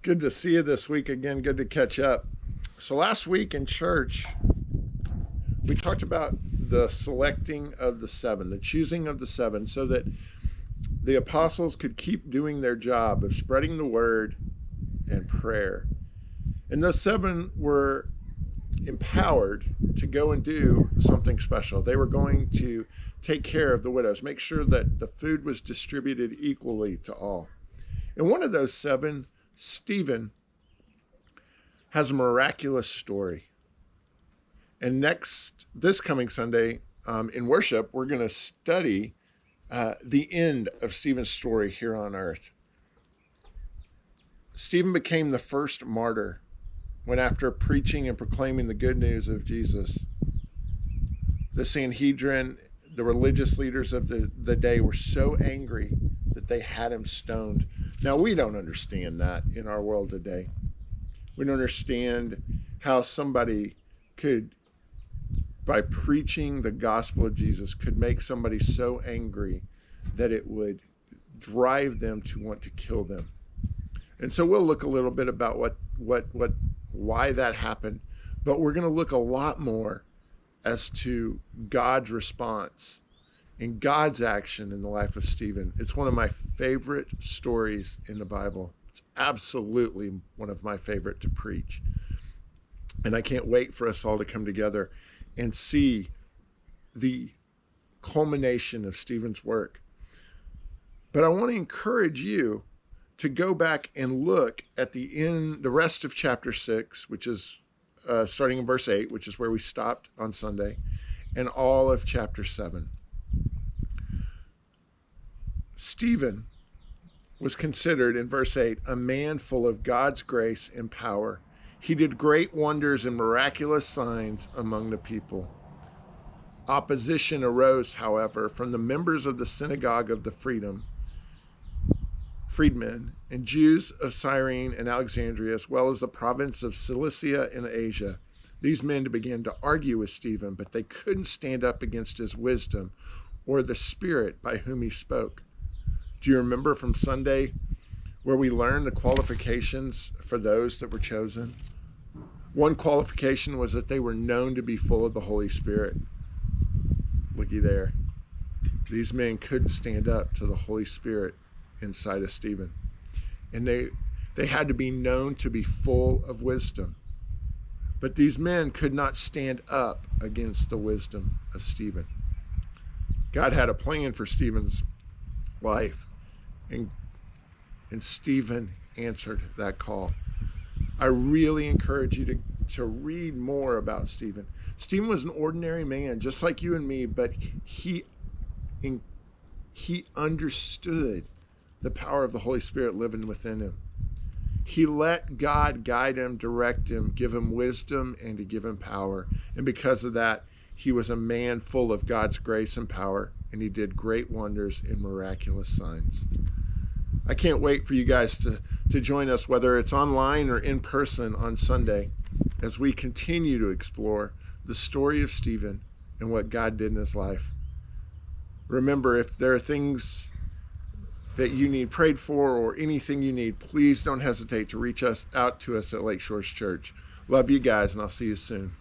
Good to see you this week again. Good to catch up. So last week in church, we talked about the selecting of the seven, the choosing of the seven, so that the apostles could keep doing their job of spreading the word and prayer. And those seven were empowered to go and do something special. They were going to take care of the widows, make sure that the food was distributed equally to all. And one of those seven, Stephen, has a miraculous story. And this coming Sunday in worship, we're going to study the end of Stephen's story here on earth. Stephen became the first martyr when, after preaching and proclaiming the good news of Jesus, the Sanhedrin, the religious leaders of the day, were so angry that they had him stoned. Now, we don't understand that in our world today. We don't understand how somebody could, by preaching the gospel of Jesus, could make somebody so angry that it would drive them to want to kill them. And so we'll look a little bit about why that happened, but we're going to look a lot more as to God's response and God's action in the life of Stephen. It's one of my favorite stories in the Bible. It's absolutely one of my favorite to preach. And I can't wait for us all to come together and see the culmination of Stephen's work. But I want to encourage you to go back and look at the rest of chapter 6, which is starting in verse 8, which is where we stopped on Sunday, and all of chapter 7. Stephen was considered, in verse 8, a man full of God's grace and power. He did great wonders and miraculous signs among the people. Opposition arose, however, from the members of the synagogue of the freedmen and Jews of Cyrene and Alexandria, as well as the province of Cilicia and Asia. These men began to argue with Stephen, but they couldn't stand up against his wisdom or the spirit by whom he spoke. Do you remember from Sunday where we learned the qualifications for those that were chosen? One qualification was that they were known to be full of the Holy Spirit. Looky there. These men couldn't stand up to the Holy Spirit inside of Stephen. And they had to be known to be full of wisdom. But these men could not stand up against the wisdom of Stephen. God had a plan for Stephen's life, and Stephen answered that call. I really encourage you to read more about Stephen. Stephen was an ordinary man, just like you and me, but he understood the power of the Holy Spirit living within him. He let God guide him, direct him, give him wisdom, and to give him power. And because of that, he was a man full of God's grace and power, and he did great wonders and miraculous signs. I can't wait for you guys to join us, whether it's online or in person on Sunday, as we continue to explore the story of Stephen and what God did in his life. Remember, if there are things that you need prayed for or anything you need, please don't hesitate to reach out to us at Lake Shores Church. Love you guys, and I'll see you soon.